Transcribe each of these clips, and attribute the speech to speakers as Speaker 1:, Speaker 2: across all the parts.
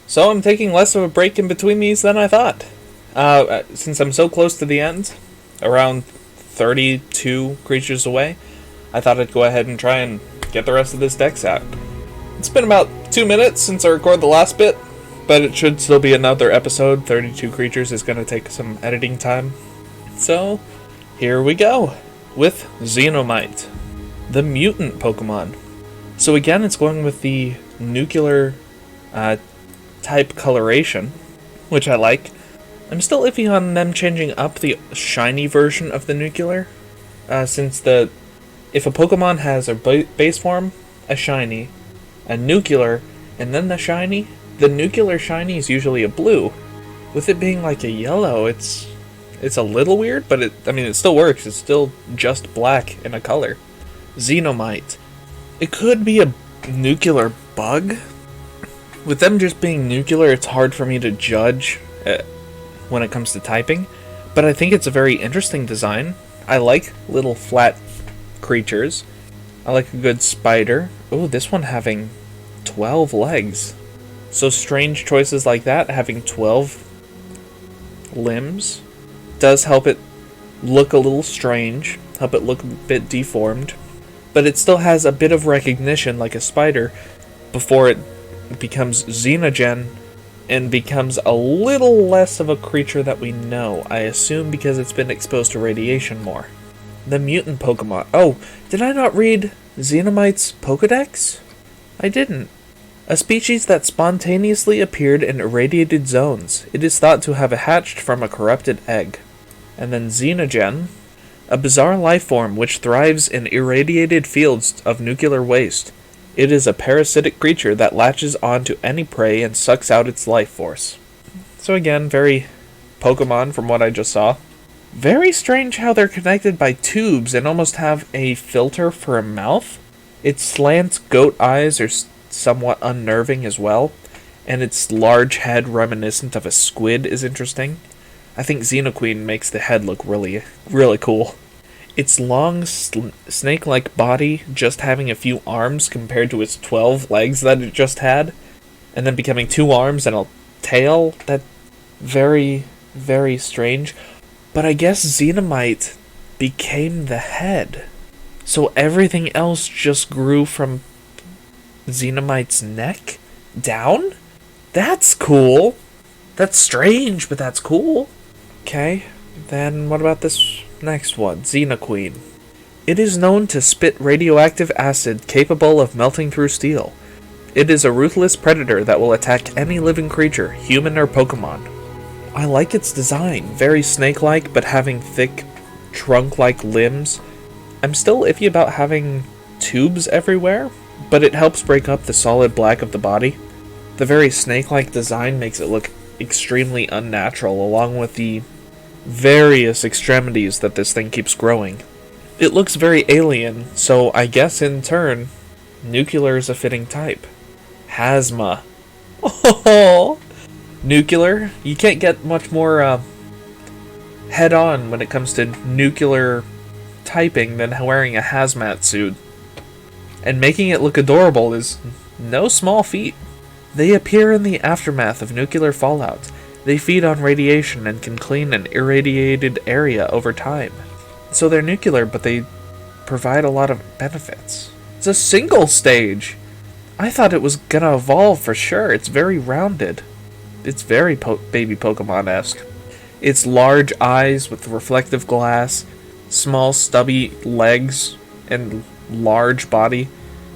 Speaker 1: So I'm taking less of a break in between these than I thought. Since I'm so close to the end, around 32 creatures away, I thought I'd go ahead and try and get the rest of this deck out. It's been about 2 minutes since I recorded the last bit, but it should still be another episode. 32 creatures is going to take some editing time. So, here we go, with Xenomite, the mutant Pokemon. So again, it's going with the nuclear type coloration, which I like. I'm still iffy on them changing up the shiny version of the nuclear, since if a Pokemon has a base form, a shiny, a nuclear, and then the shiny, the nuclear shiny is usually a blue. With it being like a yellow, it's a little weird, but it still works. It's still just black in a color. Xenomite. It could be a nuclear bug. With them just being nuclear, it's hard for me to judge when it comes to typing, but I think it's a very interesting design. I like little flat creatures. I like a good spider. Oh, this one having 12 legs. So strange choices like that, having 12 limbs, does help it look a little strange, help it look a bit deformed, but it still has a bit of recognition like a spider before it becomes Xenogen and becomes a little less of a creature that we know, I assume because it's been exposed to radiation more. The mutant Pokemon. Oh, did I not read Xenomite's Pokedex? I didn't. A species that spontaneously appeared in irradiated zones. It is thought to have hatched from a corrupted egg. And then Xenogen, a bizarre life form which thrives in irradiated fields of nuclear waste. It is a parasitic creature that latches onto any prey and sucks out its life force. So again, very Pokemon from what I just saw. Very strange how they're connected by tubes and almost have a filter for a mouth. Its slant goat eyes are somewhat unnerving as well, and its large head reminiscent of a squid is interesting. I think Xena Queen makes the head look really, really cool. Its long, snake-like body just having a few arms compared to its 12 legs that it just had, and then becoming 2 arms and a tail, that very, very strange. But I guess Xenomite became the head, so everything else just grew from Xenomite's neck down? That's cool. That's strange, but that's cool. Okay, then what about this next one, Xena Queen? It is known to spit radioactive acid capable of melting through steel. It is a ruthless predator that will attack any living creature, human or Pokemon. I like its design, very snake-like but having thick trunk-like limbs. I'm still iffy about having tubes everywhere, but it helps break up the solid black of the body. The very snake-like design makes it look extremely unnatural, along with the various extremities that this thing keeps growing. It looks very alien, so I guess in turn, nuclear is a fitting type. Hazma. Oh, nuclear? You can't get much more head-on when it comes to nuclear typing than wearing a hazmat suit. And making it look adorable is no small feat. They appear in the aftermath of nuclear fallout. They feed on radiation and can clean an irradiated area over time. So they're nuclear, but they provide a lot of benefits. It's a single stage! I thought it was gonna evolve for sure. It's very rounded. It's very baby Pokemon-esque. Its large eyes with reflective glass, small stubby legs, and large body.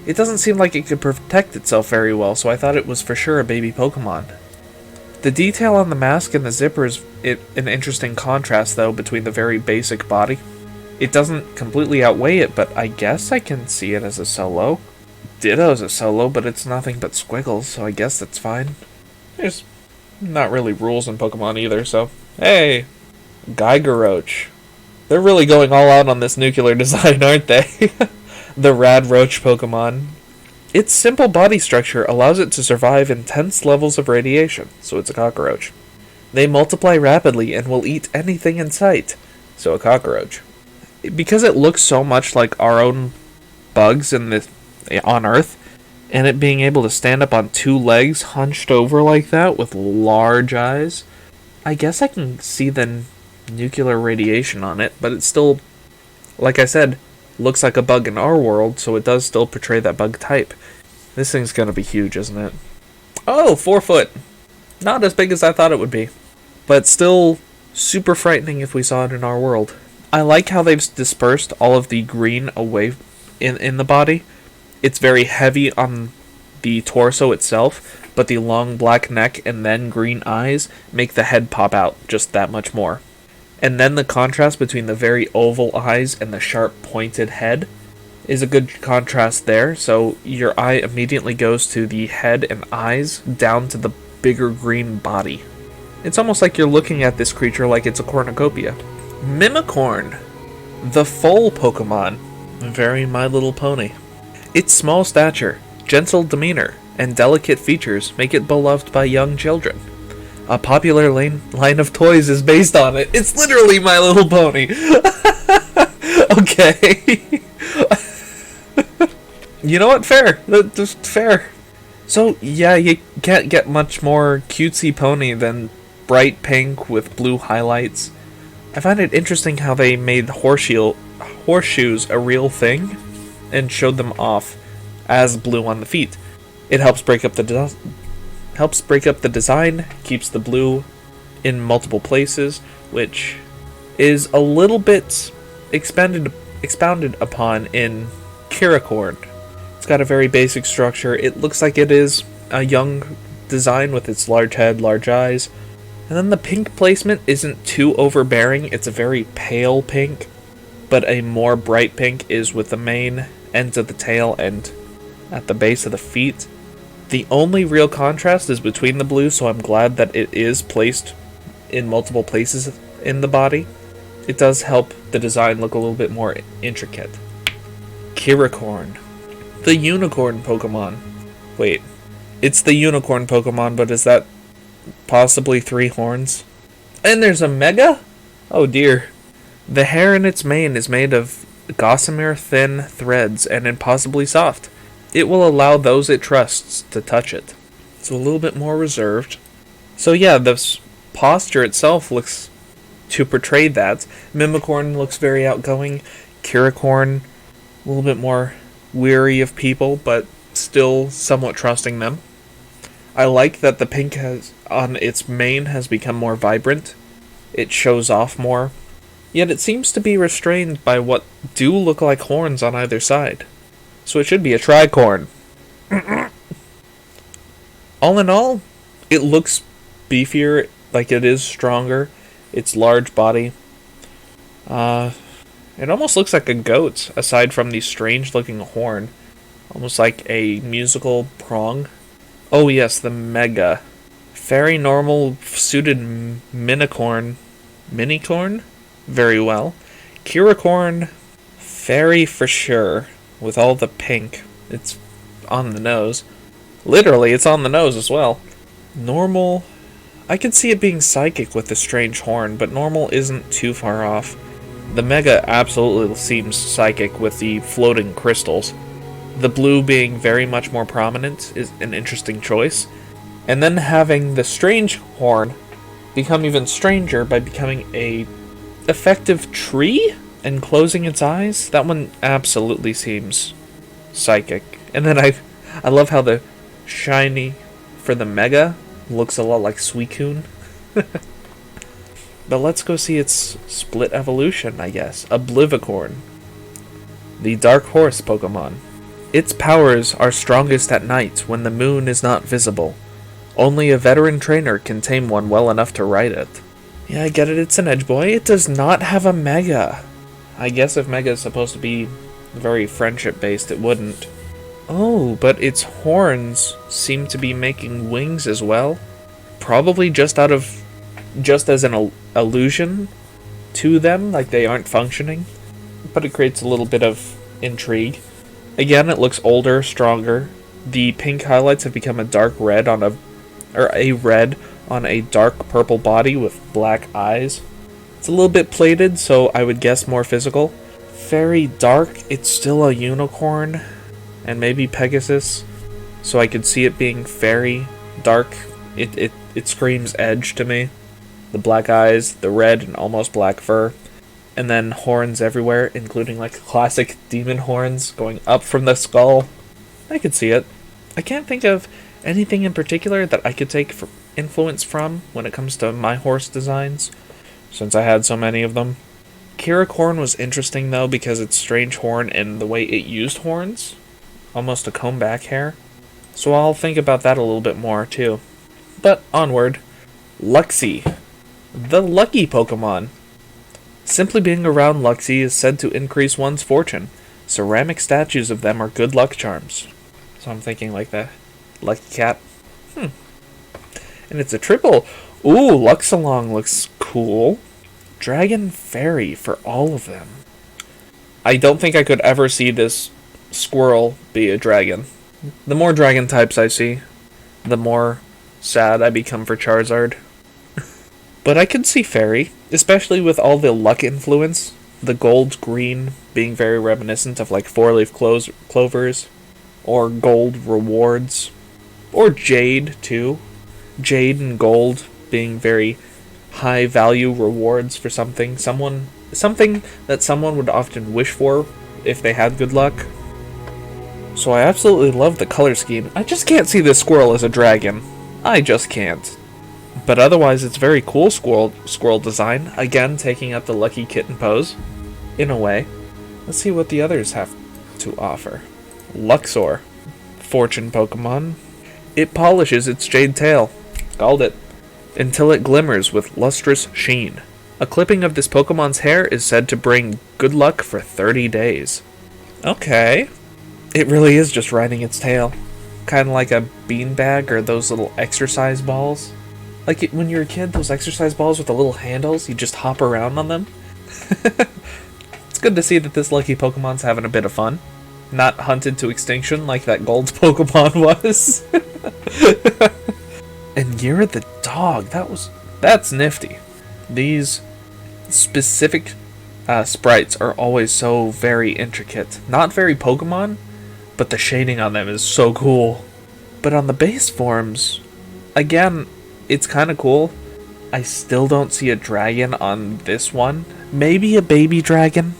Speaker 1: It doesn't seem like it could protect itself very well, so I thought it was for sure a baby Pokemon. The detail on the mask and the zipper is an interesting contrast, though, between the very basic body. It doesn't completely outweigh it, but I guess I can see it as a solo. Ditto's a solo, but it's nothing but squiggles, so I guess that's fine. There's not really rules in Pokemon either, so... Hey! Geiger-Roach. They're really going all out on this nuclear design, aren't they? The Rad Roach Pokemon. Its simple body structure allows it to survive intense levels of radiation, so it's a cockroach. They multiply rapidly and will eat anything in sight, so a cockroach. Because it looks so much like our own bugs on Earth, And it being able to stand up on two legs, hunched over like that, with large eyes. I guess I can see the nuclear radiation on it, but it's still, like I said, looks like a bug in our world, so it does still portray that bug type. This thing's gonna be huge, isn't it? Oh, 4 foot! Not as big as I thought it would be, but still super frightening if we saw it in our world. I like how they've dispersed all of the green away in the body. It's very heavy on the torso itself, but the long black neck and then green eyes make the head pop out just that much more. And then the contrast between the very oval eyes and the sharp pointed head is a good contrast there, so your eye immediately goes to the head and eyes down to the bigger green body. It's almost like you're looking at this creature like it's a cornucopia. Mimicorn, the foal Pokemon. Very My Little Pony. Its small stature, gentle demeanor, and delicate features make it beloved by young children. A popular line of toys is based on it. It's literally My Little Pony. Okay. You know what? Fair. That's fair. So, yeah, you can't get much more cutesy pony than bright pink with blue highlights. I find it interesting how they made horseshoes a real thing and showed them off as blue on the feet. It helps break up the design, keeps the blue in multiple places, which is a little bit expounded upon in Kiracorn. It's got a very basic structure. It looks like it is a young design with its large head, large eyes. And then the pink placement isn't too overbearing. It's a very pale pink, but a more bright pink is with the main ends of the tail and at the base of the feet. The only real contrast is between the blue, so I'm glad that it is placed in multiple places in the body. It does help the design look a little bit more intricate. Kiracorn, the unicorn Pokemon. Wait, it's the unicorn Pokemon, but is that possibly 3 horns? And there's a Mega? Oh dear. The hair in its mane is made of gossamer thin threads and impossibly soft. It will allow those it trusts to touch it. It's a little bit more reserved. So yeah, the posture itself looks to portray that. Mimicorn looks very outgoing. Kiracorn, a little bit more weary of people, but still somewhat trusting them. I like that the pink on its mane has become more vibrant. It shows off more. Yet it seems to be restrained by what do look like horns on either side. So it should be a tricorn. All in all, it looks beefier, like it is stronger. Its large body. It almost looks like a goat, aside from the strange looking horn. Almost like a musical prong. Oh yes, the Mega. Very normal, suited Minicorn. Minicorn? Very well. Kiracorn, fairy for sure. With all the pink. It's on the nose. Literally, it's on the nose as well. Normal. I could see it being psychic with the strange horn, but normal isn't too far off. The Mega absolutely seems psychic with the floating crystals. The blue being very much more prominent is an interesting choice. And then having the strange horn become even stranger by becoming a effective tree and closing its eyes. That one absolutely seems psychic. And then I love how the shiny for the Mega looks a lot like Suicune. But let's go see its split evolution, I guess. Oblivicorn, the Dark Horse Pokemon. Its powers are strongest at night when the moon is not visible. Only a veteran trainer can tame one well enough to ride it. Yeah, I get it, it's an edge boy. It does not have a Mega. I guess if Mega is supposed to be very friendship-based, it wouldn't. Oh, but its horns seem to be making wings as well. Probably just as an illusion to them, like they aren't functioning. But it creates a little bit of intrigue. Again, it looks older, stronger. The pink highlights have become a dark red on a red on a dark purple body with black eyes. It's a little bit plated, so I would guess more physical. Very dark. It's still a unicorn, and maybe Pegasus. so I could see it being very dark. It screams edge to me. The black eyes, the red and almost black fur, and then horns everywhere, including like classic demon horns going up from the skull. I could see it. I can't think of anything in particular that I could take influence from when it comes to my horse designs, since I had so many of them. Kirakorn was interesting though because its strange horn and the way it used horns, almost a comb back hair. So I'll think about that a little bit more too. But onward. Luxie, the lucky Pokemon. Simply being around Luxie is said to increase one's fortune. Ceramic statues of them are good luck charms. So I'm thinking like the lucky cat. And it's a triple. Ooh, Luxalong looks cool. Dragon Fairy for all of them. I don't think I could ever see this squirrel be a dragon. The more dragon types I see, the more sad I become for Charizard. But I could see Fairy, especially with all the luck influence. The gold green being very reminiscent of like 4-leaf clovers, or gold rewards, or jade too. Jade and gold being very high value rewards for something that someone would often wish for if they had good luck. So I absolutely love the color scheme. I just can't see this squirrel as a dragon. I just can't. But otherwise it's very cool squirrel design. Again, taking up the lucky kitten pose. In a way. Let's see what the others have to offer. Luxor. Fortune Pokemon. It polishes its jade tail. Called it. Until it glimmers with lustrous sheen. A clipping of this Pokemon's hair is said to bring good luck for 30 days. Okay. It really is just riding its tail. Kind of like a beanbag or those little exercise balls. Like when you're a kid, those exercise balls with the little handles, you just hop around on them. It's good to see that this lucky Pokemon's having a bit of fun. Not hunted to extinction like that gold Pokemon was. And Gira the dog, that's nifty. These specific sprites are always so very intricate. Not very Pokemon, but the shading on them is so cool. But on the base forms, again, it's kind of cool. I still don't see a dragon on this one. Maybe a baby dragon.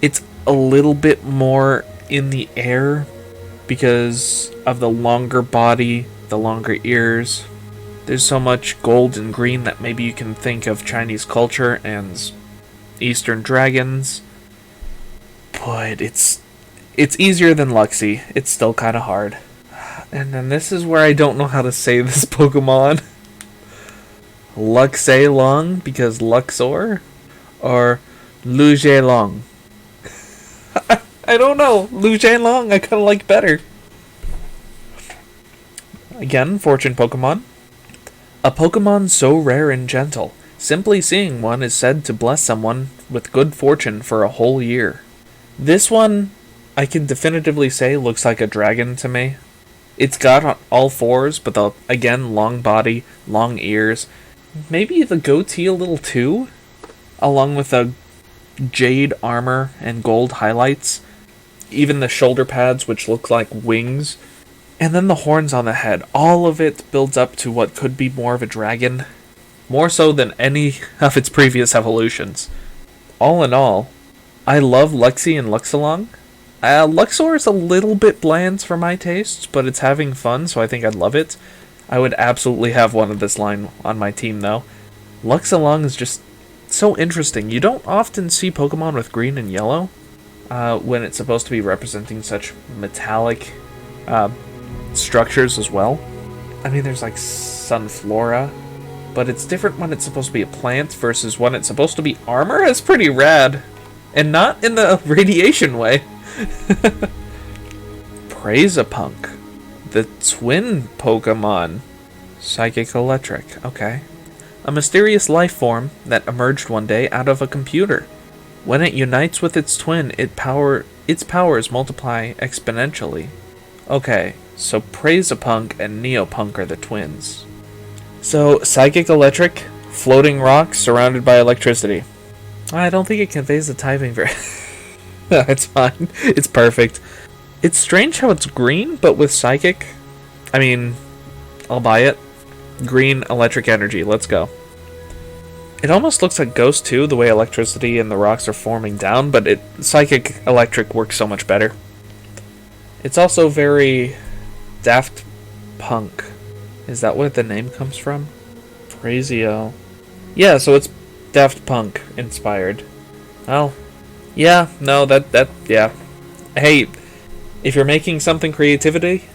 Speaker 1: It's a little bit more in the air because of the longer body, the longer ears. There's so much gold and green that maybe you can think of Chinese culture and Eastern dragons. But it's easier than Luxie. It's still kind of hard. And then this is where I don't know how to say this Pokemon. Luxalong because Luxor? Or Lugelong? I don't know. Lugelong I kind of like better. Again, Fortune Pokemon. A Pokemon so rare and gentle. Simply seeing one is said to bless someone with good fortune for a whole year. This one, I can definitively say, looks like a dragon to me. It's got all fours, but again, long body, long ears. Maybe the goatee a little too, along with the jade armor and gold highlights. Even the shoulder pads, which look like wings. And then the horns on the head. All of it builds up to what could be more of a dragon. More so than any of its previous evolutions. All in all, I love Luxie and Luxalong. Luxor is a little bit bland for my tastes, but it's having fun, so I think I'd love it. I would absolutely have one of this line on my team, though. Luxalong is just so interesting. You don't often see Pokemon with green and yellow when it's supposed to be representing such metallic structures as well. I mean, there's like Sunflora, but it's different when it's supposed to be a plant versus when it's supposed to be armor. It's pretty rad. And not in the radiation way. Praisapunk, the twin Pokemon. Psychic Electric, okay. A mysterious life form that emerged one day out of a computer. When it unites with its twin, its powers multiply exponentially. Okay, so Praisapunk and Neopunk are the twins. So, Psychic Electric, floating rock surrounded by electricity. I don't think it conveys the typing very... It's fine. It's perfect. It's strange how it's green, but with Psychic. I mean, I'll buy it. Green electric energy, let's go. It almost looks like Ghost 2, the way electricity and the rocks are forming down, but psychic electric works so much better. It's also very Daft Punk. Is that where the name comes from? Frazio. Yeah, so it's Daft Punk inspired. Oh, yeah, no, yeah. Hey, if you're making something creatively,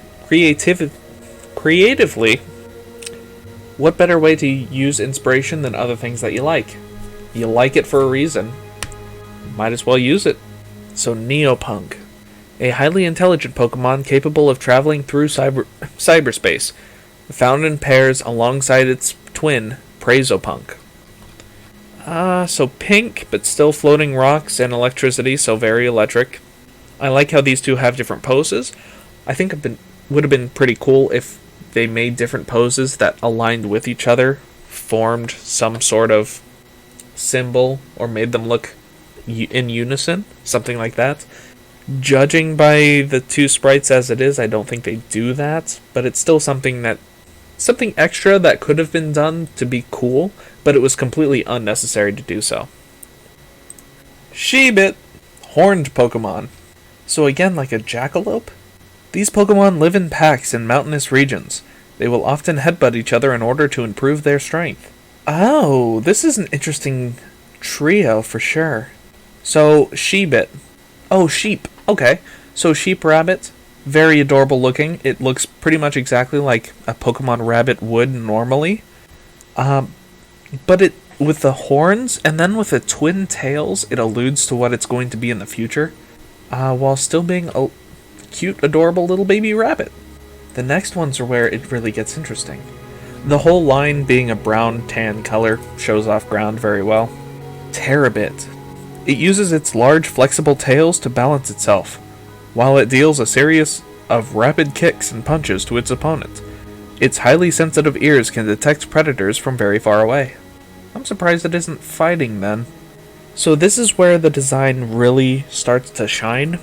Speaker 1: what better way to use inspiration than other things that you like? You like it for a reason. Might as well use it. So Neopunk. A highly intelligent Pokemon capable of traveling through cyberspace. Found in pairs alongside its twin, Prazopunk. So pink, but still floating rocks and electricity, so very electric. I like how these two have different poses. I think it would have been pretty cool if they made different poses that aligned with each other, formed some sort of symbol, or made them look in unison, something like that. Judging by the two sprites as it is, I don't think they do that, but it's still something extra that could have been done to be cool, but it was completely unnecessary to do so. Sheebit, horned Pokemon. So again, like a jackalope? These Pokemon live in packs in mountainous regions. They will often headbutt each other in order to improve their strength. Oh, this is an interesting trio for sure. So, Sheebit. Oh, sheep. Okay. So, Sheep Rabbit. Very adorable looking. It looks pretty much exactly like a Pokemon rabbit would normally. But it with the horns and then with the twin tails, it alludes to what it's going to be in the future. While still being a cute, adorable little baby rabbit. The next ones are where it really gets interesting. The whole line being a brown-tan color shows off ground very well. Terabit. It uses its large, flexible tails to balance itself, while it deals a series of rapid kicks and punches to its opponent. Its highly sensitive ears can detect predators from very far away. I'm surprised it isn't fighting then. So this is where the design really starts to shine.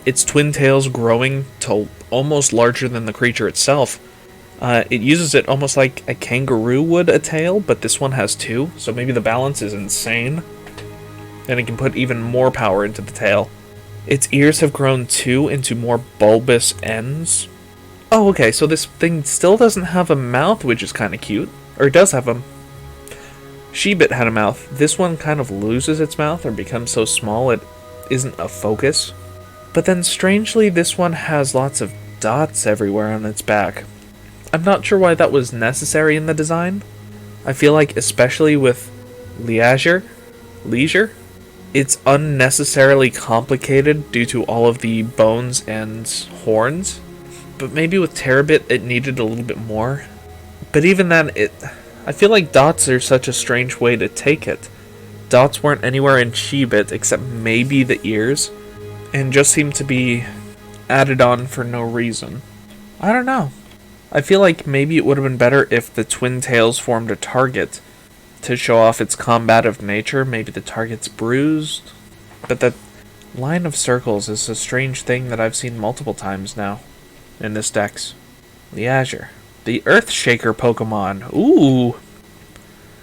Speaker 1: Its twin tails growing to almost larger than the creature itself. It uses it almost like a kangaroo would a tail, but this one has two, so maybe the balance is insane. And it can put even more power into the tail. Its ears have grown too into more bulbous ends. Oh, okay, so this thing still doesn't have a mouth, which is kind of cute. Or it does have a... Sheebit had a mouth. This one kind of loses its mouth or becomes so small it isn't a focus. But then strangely, this one has lots of dots everywhere on its back. I'm not sure why that was necessary in the design. I feel like, especially with Leisure, it's unnecessarily complicated due to all of the bones and horns. But maybe with Terabit, it needed a little bit more. But even then, I feel like dots are such a strange way to take it. Dots weren't anywhere in Sheebit except maybe the ears, and just seemed to be added on for no reason. I don't know. I feel like maybe it would have been better if the twin tails formed a target to show off its combative nature. Maybe the target's bruised. But that line of circles is a strange thing that I've seen multiple times now in this dex. Leisure. The Earthshaker Pokemon. Ooh!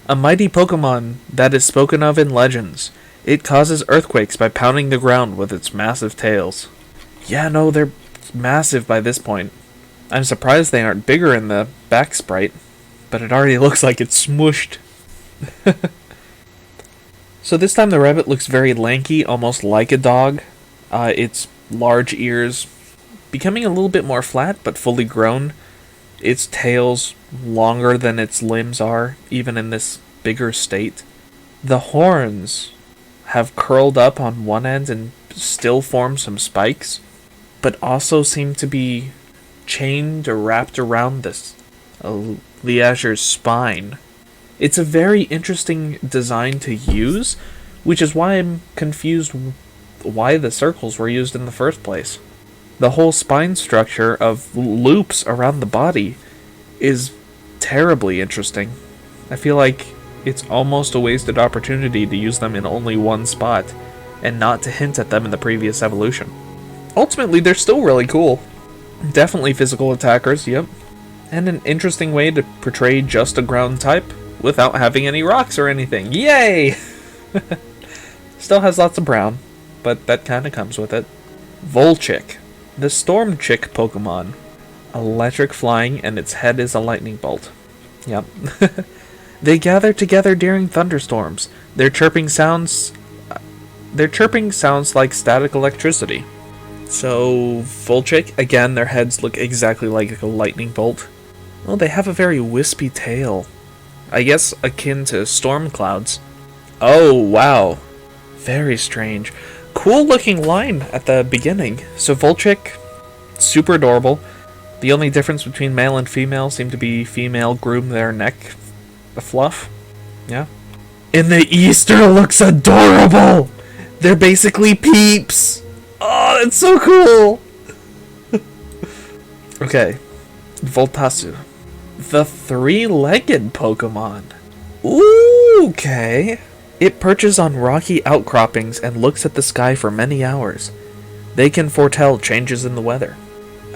Speaker 1: A mighty Pokemon that is spoken of in legends. It causes earthquakes by pounding the ground with its massive tails. Yeah, no, they're massive by this point. I'm surprised they aren't bigger in the back sprite, but it already looks like it's smooshed. So this time the rabbit looks very lanky, almost like a dog. Its large ears becoming a little bit more flat, but fully grown. Its tail's longer than its limbs are, even in this bigger state. The horns have curled up on one end and still form some spikes, but also seem to be chained or wrapped around this Leisure's spine. It's a very interesting design to use, which is why I'm confused why the circles were used in the first place. The whole spine structure of loops around the body is terribly interesting. I feel like it's almost a wasted opportunity to use them in only one spot, and not to hint at them in the previous evolution. Ultimately, they're still really cool. Definitely physical attackers, yep. And an interesting way to portray just a ground type without having any rocks or anything. Yay! Still has lots of brown, but that kind of comes with it. Volchick, the Storm Chick Pokemon. Electric flying, and its head is a lightning bolt. Yep. They gather together during thunderstorms. Their chirping sounds like static electricity. So, Volchick, again, their heads look exactly like a lightning bolt. Well, they have a very wispy tail. I guess akin to storm clouds. Oh, wow. Very strange. Cool looking line at the beginning. So Volchick, super adorable. The only difference between male and female seem to be female groom their neck. The fluff. Yeah. And the Easter looks adorable! They're basically peeps! Oh, that's so cool! Okay. Voltasu. The three-legged Pokemon. Ooh, okay. It perches on rocky outcroppings and looks at the sky for many hours. They can foretell changes in the weather.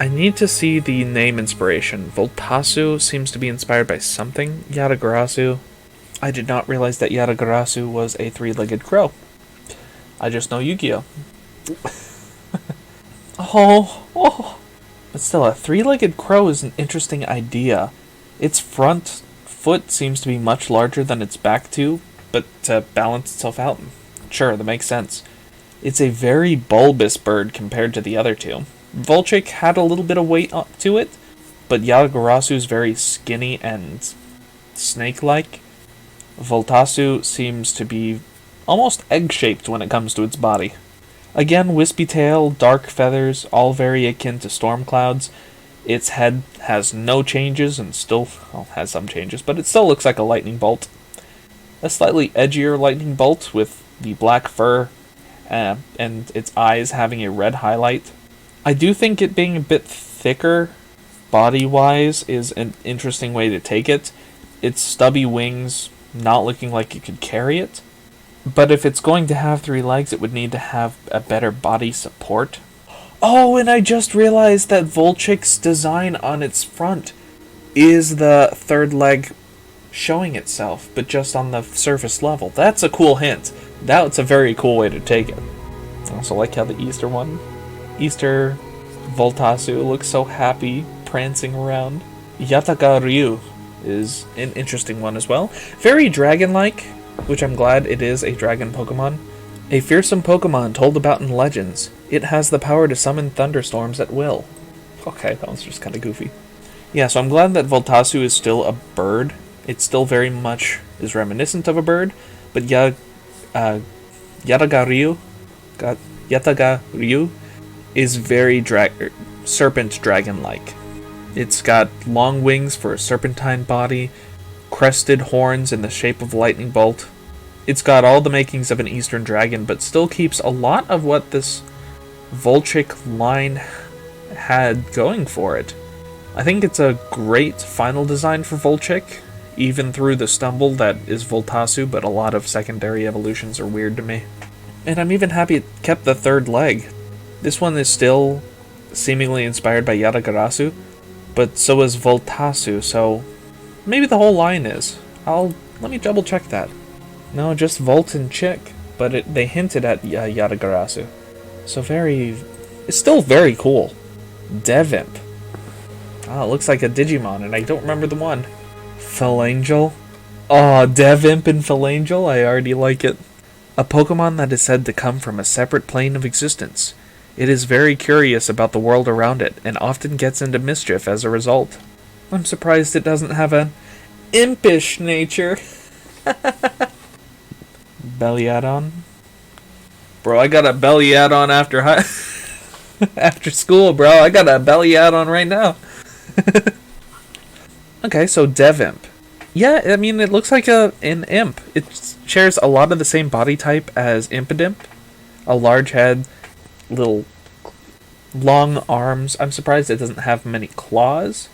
Speaker 1: I need to see the name inspiration. Voltasu seems to be inspired by something. Yatagarasu. I did not realize that Yatagarasu was a three-legged crow. I just know Yu-Gi-Oh! Oh. But still, a three-legged crow is an interesting idea. Its front foot seems to be much larger than its back two, but to balance itself out. Sure, that makes sense. It's a very bulbous bird compared to the other two. Volchick had a little bit of weight up to it, but Yatagarasu's very skinny and snake-like. Voltasu seems to be almost egg-shaped when it comes to its body. Again, wispy tail, dark feathers, all very akin to storm clouds. Its head has no changes and still has some changes, but it still looks like a lightning bolt. A slightly edgier lightning bolt with the black fur and its eyes having a red highlight. I do think it being a bit thicker body-wise is an interesting way to take it. Its stubby wings not looking like it could carry it. But if it's going to have three legs, it would need to have a better body support. Oh, and I just realized that Volchick's design on its front is the third leg showing itself, but just on the surface level. That's a cool hint. That's a very cool way to take it. I also like how the Easter Voltasu looks so happy, prancing around. Yataka Ryu is an interesting one as well. Very dragon-like, which I'm glad it is a dragon Pokemon. A fearsome Pokemon told about in legends. It has the power to summon thunderstorms at will. Okay, that one's just kind of goofy. Yeah, so I'm glad that Voltasu is still a bird. It still very much is reminiscent of a bird, but Yataga Ryu is very serpent dragon-like. It's got long wings for a serpentine body, crested horns in the shape of a lightning bolt. It's got all the makings of an eastern dragon, but still keeps a lot of what this Volchick line had going for it. I think it's a great final design for Volchick, even through the stumble that is Voltasu, but a lot of secondary evolutions are weird to me. And I'm even happy it kept the third leg. This one is still seemingly inspired by Yatagarasu, but so is Voltasu, so maybe the whole line is. Let me double check that. No, just Volt and Chick, but they hinted at Yatagarasu. So it's still very cool. Devimp. Oh, it looks like a Digimon, and I don't remember the one. Philangel. Oh, Devimp and Philangel, I already like it. A Pokemon that is said to come from a separate plane of existence. It is very curious about the world around it, and often gets into mischief as a result. I'm surprised it doesn't have an impish nature. Belliadon? Bro, I got a Belliadon after school, bro. I got a Belliadon right now. Okay, so Devimp. Yeah, I mean, it looks like an imp. It shares a lot of the same body type as Impidimp. A large head, little long arms. I'm surprised it doesn't have many claws.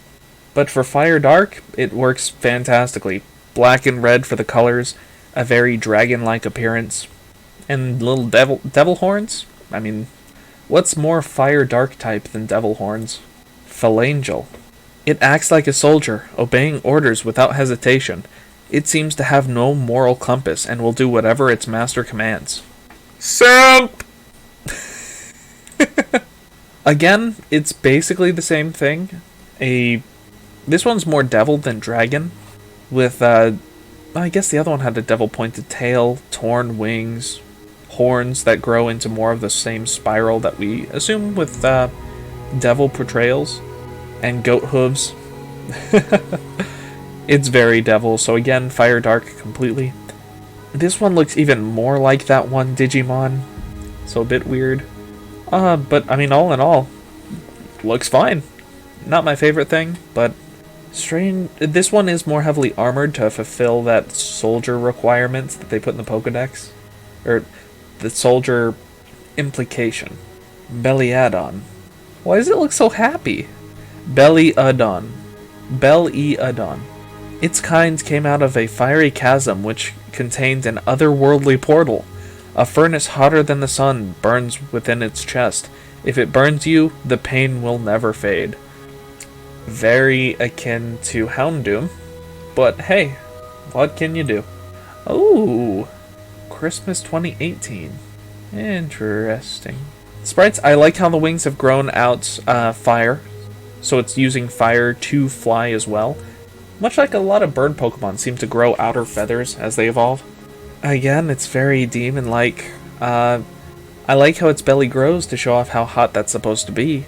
Speaker 1: But for Fire Dark, it works fantastically. Black and red for the colors, a very dragon-like appearance, and little devil horns. I mean, what's more Fire Dark type than devil horns? Philangel. It acts like a soldier, obeying orders without hesitation. It seems to have no moral compass and will do whatever its master commands. Simp! Again, it's basically the same thing. This one's more devil than dragon, with, I guess the other one had a devil-pointed tail, torn wings, horns that grow into more of the same spiral that we assume with, devil portrayals, and goat hooves. It's very devil, so again, fire dark completely. This one looks even more like that one Digimon, so a bit weird. But I mean, all in all, looks fine. Not my favorite thing, but strange. This one is more heavily armored to fulfill that soldier requirements that they put in the Pokedex, or the soldier implication. Bellyadon. Why does it look so happy? Bellyadon. Bellyadon. Its kind came out of a fiery chasm which contained an otherworldly portal. A furnace hotter than the sun burns within its chest. If it burns you, the pain will never fade. Very akin to Houndoom, but hey, what can you do? Oh, Christmas 2018. Interesting. Sprites, I like how the wings have grown out fire, so it's using fire to fly as well. Much like a lot of bird Pokemon seem to grow outer feathers as they evolve. Again, it's very demon-like. I like how its belly grows to show off how hot that's supposed to be.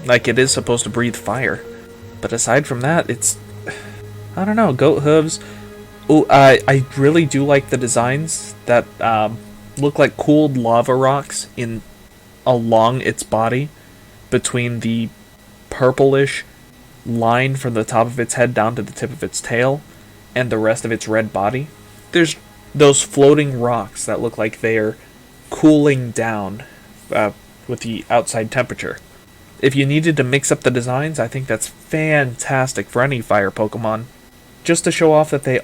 Speaker 1: Like it is supposed to breathe fire. But aside from that, it's... I don't know, goat hooves. Ooh, I really do like the designs that look like cooled lava rocks along its body, between the purplish line from the top of its head down to the tip of its tail, and the rest of its red body. There's those floating rocks that look like they're cooling down with the outside temperature. If you needed to mix up the designs, I think that's fantastic for any fire Pokemon. Just to show off that they're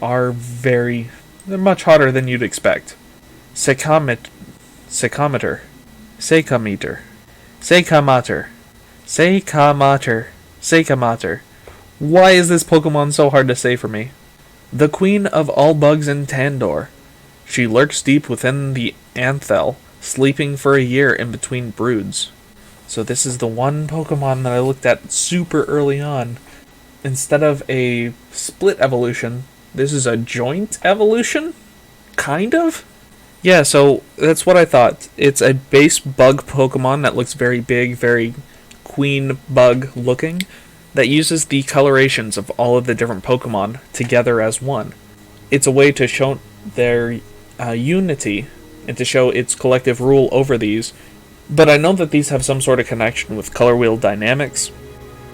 Speaker 1: much hotter than you'd expect. Secometer. Secometer. Why is this Pokemon so hard to say for me? The queen of all bugs in Tandor. She lurks deep within the Anthel, sleeping for a year in between broods. So this is the one Pokemon that I looked at super early on. Instead of a split evolution, this is a joint evolution? Kind of? Yeah, so that's what I thought. It's a base bug Pokemon that looks very big, very queen bug looking, that uses the colorations of all of the different Pokemon together as one. It's a way to show their unity and to show its collective rule over these, but I know that these have some sort of connection with color wheel dynamics,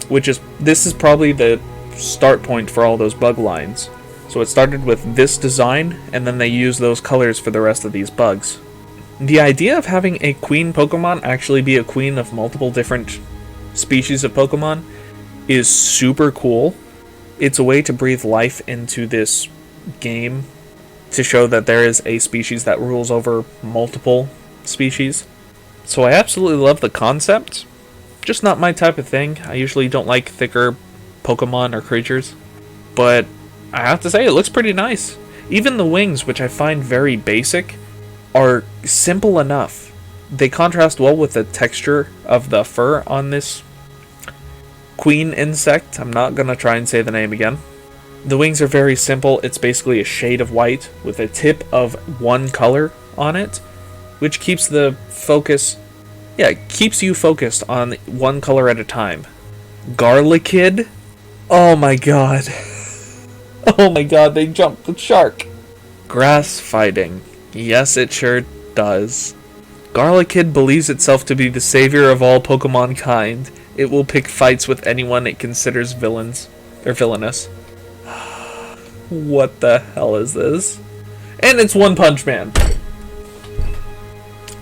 Speaker 1: this is probably the start point for all those bug lines. So it started with this design, and then they use those colors for the rest of these bugs. The idea of having a queen Pokemon actually be a queen of multiple different species of Pokemon is super cool. It's a way to breathe life into this game to show that there is a species that rules over multiple species. So I absolutely love the concept. Just not my type of thing. I usually don't like thicker Pokemon or creatures. But I have to say, it looks pretty nice. Even the wings, which I find very basic, are simple enough. They contrast well with the texture of the fur on this queen insect. I'm not going to try and say the name again. The wings are very simple. It's basically a shade of white with a tip of one color on it, which keeps the focus... Yeah, it keeps you focused on one color at a time. Garlickid? Oh my god. Oh my god, they jumped the shark. Grass fighting. Yes, it sure does. Garlickid believes itself to be the savior of all Pokemon kind. It will pick fights with anyone it considers villains. Or villainous. What the hell is this? And it's One Punch Man.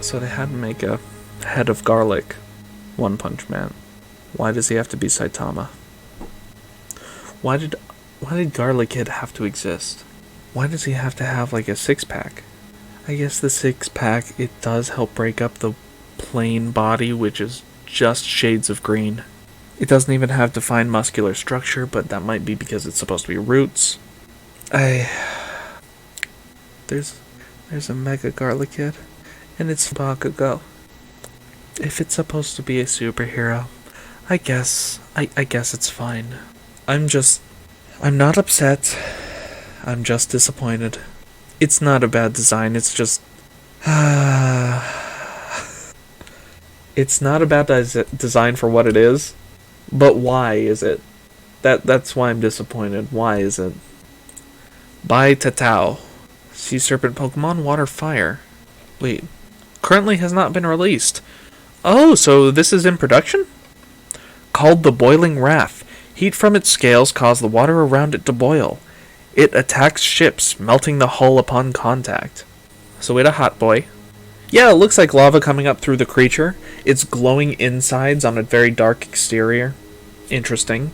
Speaker 1: So they had to make a head of garlic. One Punch Man. Why does he have to be Saitama? Why did Garlickid have to exist? Why does he have to have like a six-pack? I guess the six-pack, it does help break up the plain body, which is just shades of green. It doesn't even have defined muscular structure, but that might be because it's supposed to be roots. There's a Mega Garlicid, and it's Bakugo. If it's supposed to be a superhero, I guess it's fine. I'm not upset. I'm just disappointed. It's not a bad design, it's just... It's not a bad design for what it is, but why is it? That's why I'm disappointed. Why is it? By Tatao. Sea Serpent Pokemon, Water Fire. Wait. Currently has not been released. Oh, so this is in production? Called the Boiling Wrath. Heat from its scales cause the water around it to boil. It attacks ships, melting the hull upon contact. So wait, a hot boy. Yeah, it looks like lava coming up through the creature. It's glowing insides on a very dark exterior. Interesting.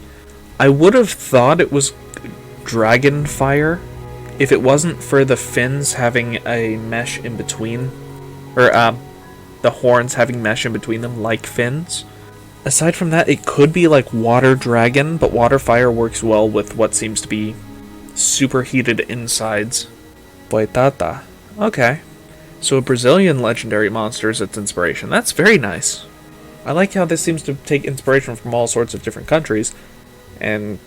Speaker 1: I would have thought it was dragon fire if it wasn't for the fins having a mesh in between. Or, the horns having mesh in between them like fins. Aside from that, it could be like water dragon, but water fire works well with what seems to be superheated insides. Boitata. Okay. So a Brazilian legendary monster is its inspiration. That's very nice. I like how this seems to take inspiration from all sorts of different countries and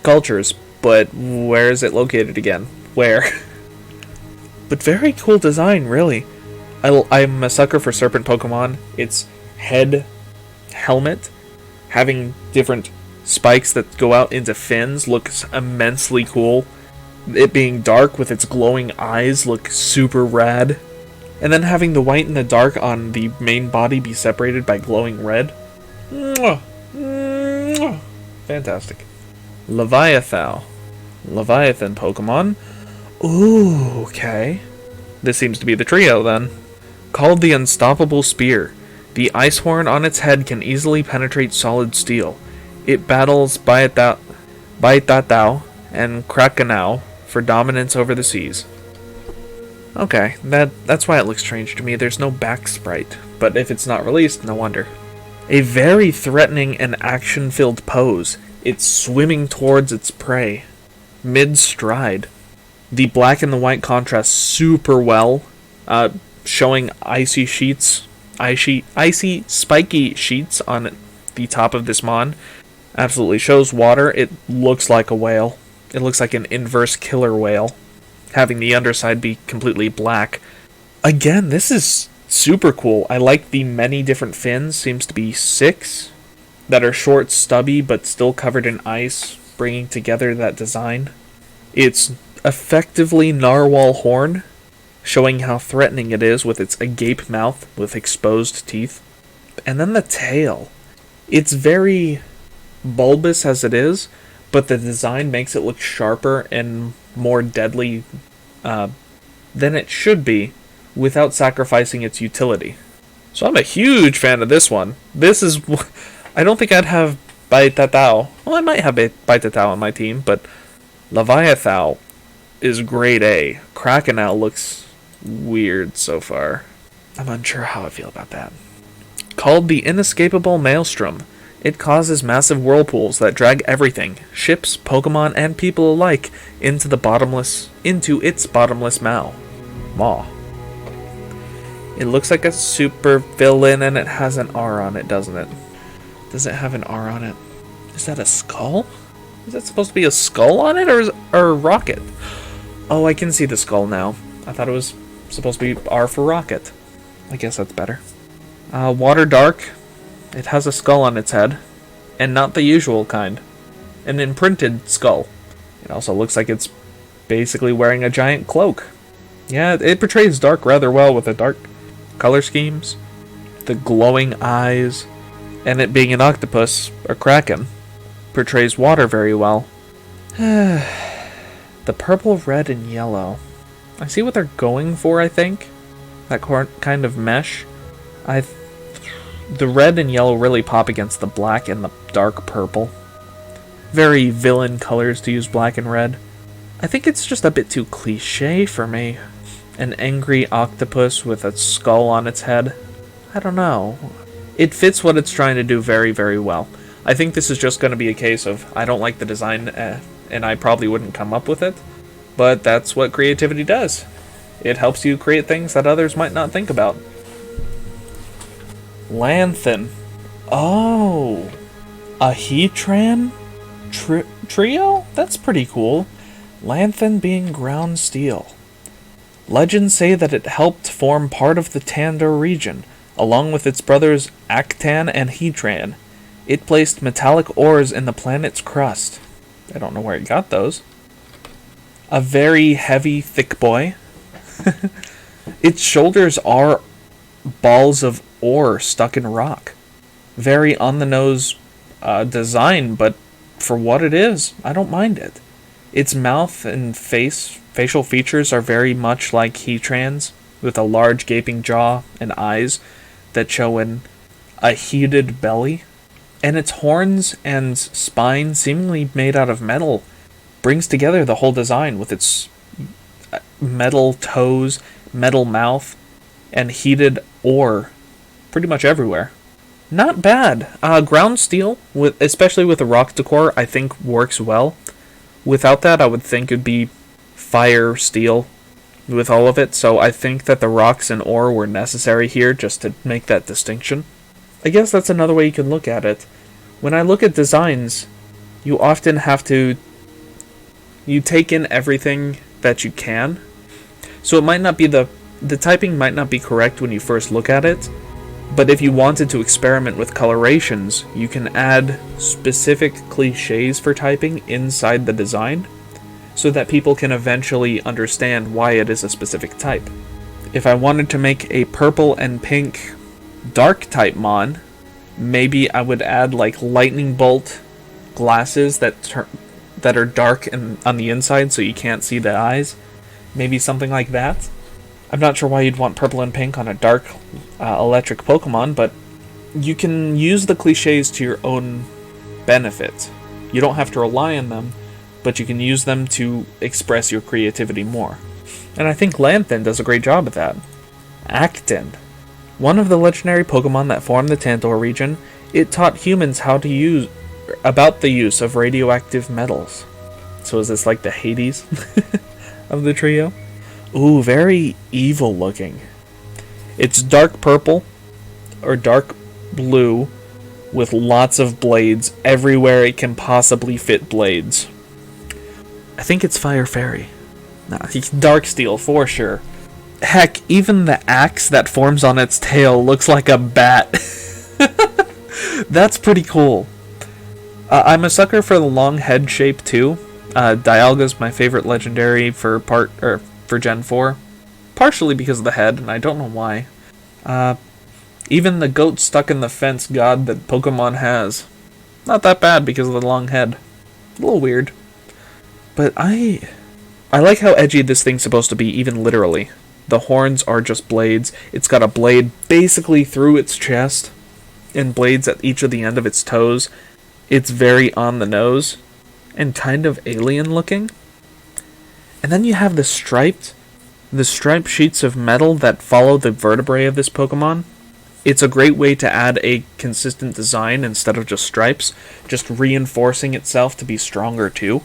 Speaker 1: cultures, but where is it located again? Where? But very cool design, really. I'm a sucker for serpent Pokemon. Its head helmet having different spikes that go out into fins looks immensely cool. It being dark with its glowing eyes looks super rad. And then having the white and the dark on the main body be separated by glowing red. Mwah! Mwah! Fantastic. Leviathan. Leviathan Pokemon. Ooh, okay. This seems to be the trio then. Called the Unstoppable Spear. The ice horn on its head can easily penetrate solid steel. It battles Baitatao and Krakenau for dominance over the seas. Okay, that's why it looks strange to me. There's no back sprite, but if it's not released, no wonder. A very threatening and action-filled pose. It's swimming towards its prey, mid-stride. The black and the white contrast super well, showing icy spiky sheets on the top of this mon. Absolutely shows water. It looks like a whale. It looks like an inverse killer whale, having the underside be completely black. Again, this is super cool. I like the many different fins. Seems to be 6 that are short, stubby, but still covered in ice, bringing together that design. It's effectively narwhal horn, showing how threatening it is with its agape mouth with exposed teeth. And then the tail. It's very bulbous as it is, but the design makes it look sharper and more deadly than it should be without sacrificing its utility. So I'm a huge fan of this one. This is... I don't think I'd have Baitatao. Well, I might have Baitatao on my team, but Leviathan is grade A. Krakenau looks weird so far. I'm unsure how I feel about that. Called the Inescapable Maelstrom. It causes massive whirlpools that drag everything, ships, Pokemon, and people alike, into its bottomless maw. It looks like a super villain, and it has an R on it, doesn't it? Does it have an R on it? Is that a skull? Is that supposed to be a skull on it, or a rocket? Oh, I can see the skull now. I thought it was supposed to be R for rocket. I guess that's better. Water Dark. It has a skull on its head, and not the usual kind. An imprinted skull. It also looks like it's basically wearing a giant cloak. Yeah, it portrays dark rather well with the dark color schemes, the glowing eyes, and it being an octopus, or kraken, portrays water very well. The purple, red, and yellow. I see what they're going for, I think. That kind of mesh. The red and yellow really pop against the black and the dark purple. Very villain colors to use black and red. I think it's just a bit too cliche for me. An angry octopus with a skull on its head. I don't know. It fits what it's trying to do very, very well. I think this is just going to be a case of I don't like the design, and I probably wouldn't come up with it. But that's what creativity does. It helps you create things that others might not think about. Lanthan. Oh, a Heatran trio? That's pretty cool. Lanthan being ground steel. Legends say that it helped form part of the Tandor region, along with its brothers Actan and Heatran. It placed metallic ores in the planet's crust. I don't know where it got those. A very heavy, thick boy. Its shoulders are balls of ore stuck in rock. Very on-the-nose design, but for what it is, I don't mind it. Its mouth and facial features are very much like Heatran's, with a large gaping jaw and eyes that show a heated belly. And its horns and spine, seemingly made out of metal, brings together the whole design with its metal toes, metal mouth, and heated ore pretty much everywhere. Not bad. Ground steel, especially with the rock decor, I think works well. Without that, I would think it'd be fire steel with all of it, so I think that the rocks and ore were necessary here just to make that distinction. I guess that's another way you can look at it. When I look at designs, you often have to... You take in everything that you can. So it might not be the typing might not be correct when you first look at it, but if you wanted to experiment with colorations, you can add specific cliches for typing inside the design, so that people can eventually understand why it is a specific type. If I wanted to make a purple and pink dark type mon, maybe I would add like lightning bolt glasses that are dark and on the inside so you can't see the eyes. Maybe something like that. I'm not sure why you'd want purple and pink on a dark electric Pokemon, but you can use the cliches to your own benefit. You don't have to rely on them, but you can use them to express your creativity more. And I think Lanthan does a great job at that. Actin. One of the legendary Pokemon that formed the Tandor region, it taught humans about the use of radioactive metals. So is this like the Hades of the trio? Ooh, very evil looking. It's dark purple, or dark blue, with lots of blades everywhere it can possibly fit blades. I think it's Fire Fairy. Nah, Dark Steel for sure. Heck, even the axe that forms on its tail looks like a bat. That's pretty cool. I'm a sucker for the long head shape too. Dialga's my favorite legendary for Gen 4. Partially because of the head, and I don't know why. Even the goat stuck in the fence god that Pokemon has. Not that bad because of the long head. A little weird. But I like how edgy this thing's supposed to be, even literally. The horns are just blades. It's got a blade basically through its chest, and blades at each of the end of its toes. It's very on the nose, and kind of alien looking. And then you have the striped sheets of metal that follow the vertebrae of this Pokemon. It's a great way to add a consistent design instead of just stripes, just reinforcing itself to be stronger too.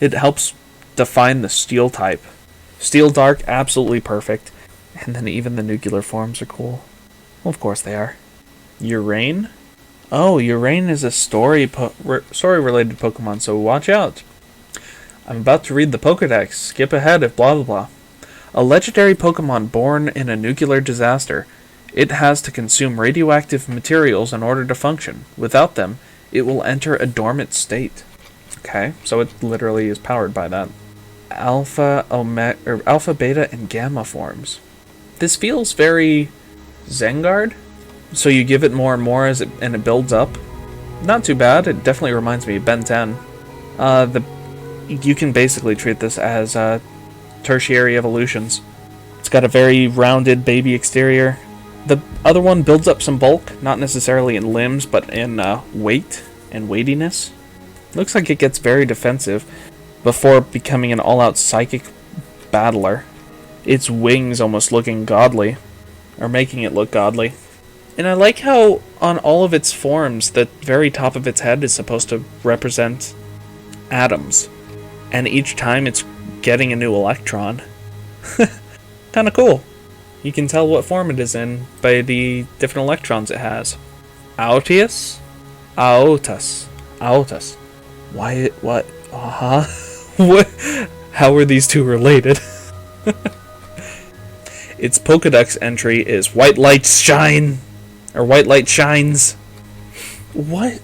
Speaker 1: It helps define the steel type. Steel Dark, absolutely perfect. And then even the nuclear forms are cool. Well, of course they are. Urane? Oh, Urane is a story-related Pokemon, so watch out. I'm about to read the Pokedex. Skip ahead if blah blah blah. A legendary Pokemon born in a nuclear disaster. It has to consume radioactive materials in order to function. Without them, it will enter a dormant state. Okay, so it literally is powered by that. Alpha, Beta, and Gamma forms. This feels very Zengarde. So you give it more and more and it builds up. Not too bad. It definitely reminds me of Ben 10. You can basically treat this as tertiary evolutions. It's got a very rounded baby exterior. The other one builds up some bulk, not necessarily in limbs, but in weight and weightiness. Looks like it gets very defensive before becoming an all-out psychic battler. Its wings almost looking godly, or making it look godly. And I like how on all of its forms, the very top of its head is supposed to represent atoms. And each time it's getting a new electron. Kinda cool. You can tell what form it is in by the different electrons it has. Aotius? Aotus. Aotus. Why, what? What? How are these two related? Its Pokedex entry is White Lights Shine. Or White Light Shines. What?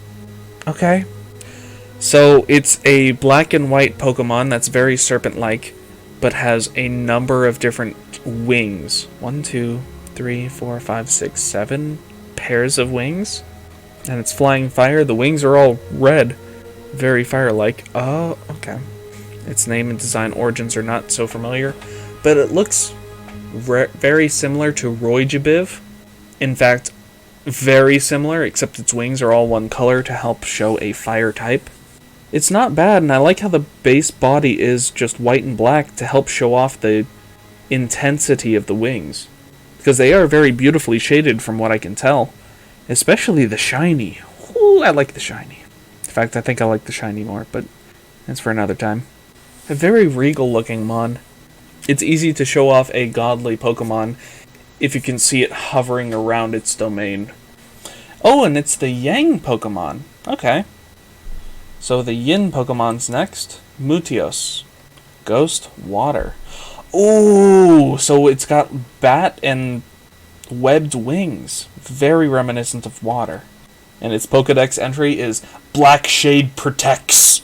Speaker 1: Okay. So it's a black and white Pokemon that's very serpent-like, but has a number of different wings. 1, 2, 3, 4, 5, 6, 7 pairs of wings. And it's flying fire. The wings are all red. Very fire-like. Oh, okay. Its name and design origins are not so familiar, but it looks very similar to Roijibiv. In fact, very similar, except its wings are all one color to help show a fire type. It's not bad, and I like how the base body is just white and black to help show off the intensity of the wings, because they are very beautifully shaded from what I can tell, especially the shiny. Ooh, I like the shiny. In fact, I think I like the shiny more, but that's for another time. A very regal looking mon. It's easy to show off a godly Pokemon if you can see it hovering around its domain. Oh, and it's the Yang Pokemon. Okay. So the Yin Pokemon's next. Mutios. Ghost Water. Ooh, so it's got bat and webbed wings. Very reminiscent of water. And its Pokedex entry is Black Shade Protects.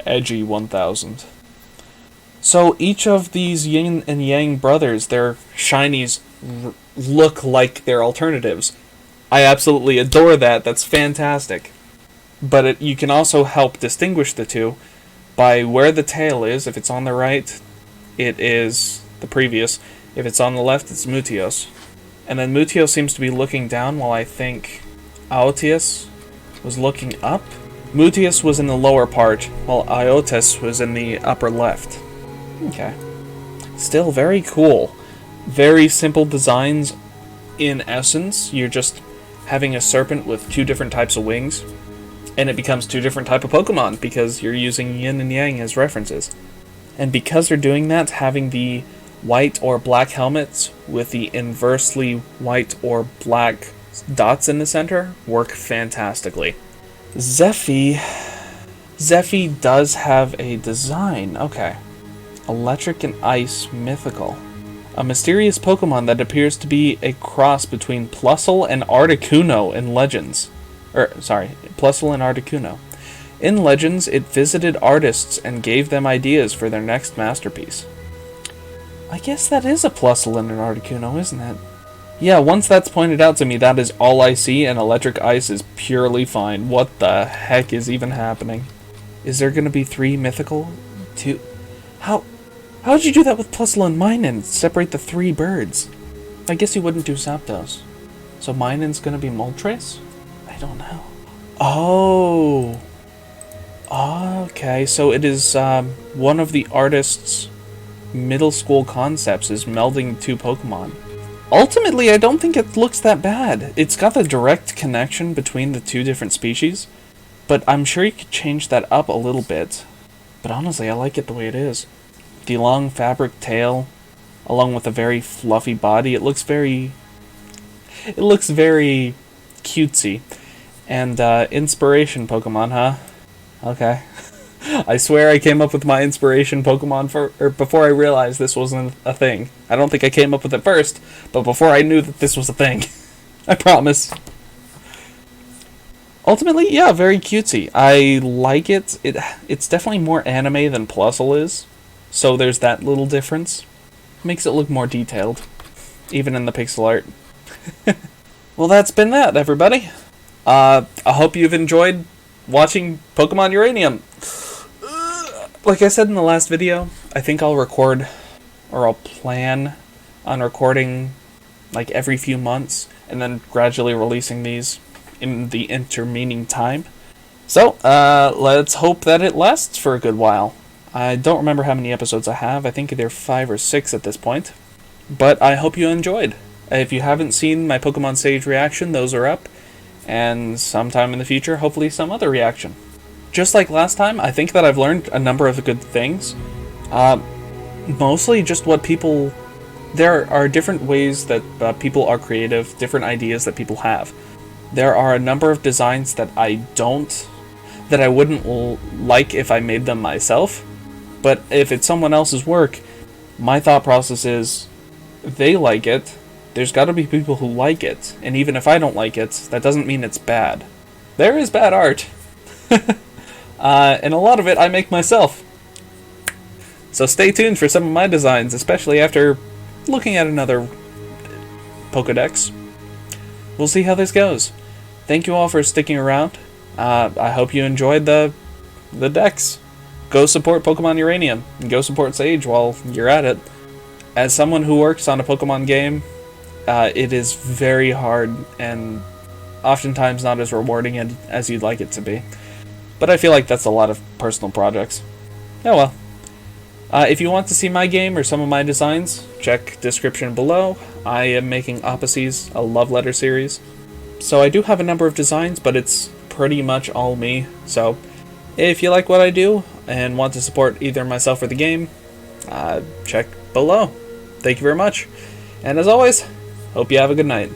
Speaker 1: Edgy 1000. So each of these Yin and Yang brothers, their shinies look like their alternatives. I absolutely adore that. That's fantastic. But you can also help distinguish the two by where the tail is. If it's on the right, it is the previous. If it's on the left, it's Mutios. And then Mutios seems to be looking down, while I think Aotius was looking up. Mutius was in the lower part, while Iotis was in the upper left. Okay. Still very cool. Very simple designs in essence. You're just having a serpent with two different types of wings, and it becomes two different type of Pokemon because you're using Yin and Yang as references. And because they're doing that, having the white or black helmets with the inversely white or black dots in the center work fantastically. Zephy does have a design. Okay. Electric and Ice Mythical. A mysterious Pokemon that appears to be a cross between Plusle and Articuno in Legends. Plusle and Articuno. In Legends, it visited artists and gave them ideas for their next masterpiece. I guess that is a Plusle and an Articuno, isn't it? Yeah, once that's pointed out to me, that is all I see, and Electric Ice is purely fine. What the heck is even happening? Is there gonna be 3 mythical? 2? How'd you do that with Plusle and Minun? Separate the 3 birds? I guess you wouldn't do Zapdos. So Minun's gonna be Moltres? I don't know. Oh. Okay, so it is one of the artist's middle school concepts is melding 2 Pokemon. Ultimately, I don't think it looks that bad. It's got the direct connection between the 2 different species, but I'm sure you could change that up a little bit. But honestly, I like it the way it is. The long fabric tail, along with a very fluffy body, it looks very cutesy. And inspiration Pokemon, huh? Okay. I swear I came up with my inspiration Pokemon before I realized this wasn't a thing. I don't think I came up with it first, but before I knew that this was a thing. I promise. Ultimately, yeah, very cutesy. I like it. It's definitely more anime than Plusle is, so there's that little difference. Makes it look more detailed, even in the pixel art. Well, that's been that, everybody. I hope you've enjoyed watching Pokemon Uranium. Like I said in the last video, I think I'll record, or I'll plan on recording like every few months, and then gradually releasing these in the intervening time. So, let's hope that it lasts for a good while. I don't remember how many episodes I have. I think either 5 or 6 at this point. But I hope you enjoyed. If you haven't seen my Pokemon Sage reaction, those are up. And sometime in the future, hopefully some other reaction. Just like last time, I think that I've learned a number of good things. Mostly just what people... There are different ways that people are creative, different ideas that people have. There are a number of designs that I wouldn't like if I made them myself. But if it's someone else's work, my thought process is, they like it, there's gotta be people who like it. And even if I don't like it, that doesn't mean it's bad. There is bad art. And a lot of it I make myself. So stay tuned for some of my designs, especially after looking at another Pokedex. We'll see how this goes. Thank you all for sticking around. I hope you enjoyed the decks. Go support Pokemon Uranium, and go support Sage while you're at it. As someone who works on a Pokemon game, it is very hard and oftentimes not as rewarding as you'd like it to be. But I feel like that's a lot of personal projects. Oh well. If you want to see my game or some of my designs, check description below. I am making Opposies, a love letter series. So I do have a number of designs, but it's pretty much all me. So if you like what I do and want to support either myself or the game, check below. Thank you very much. And as always, hope you have a good night.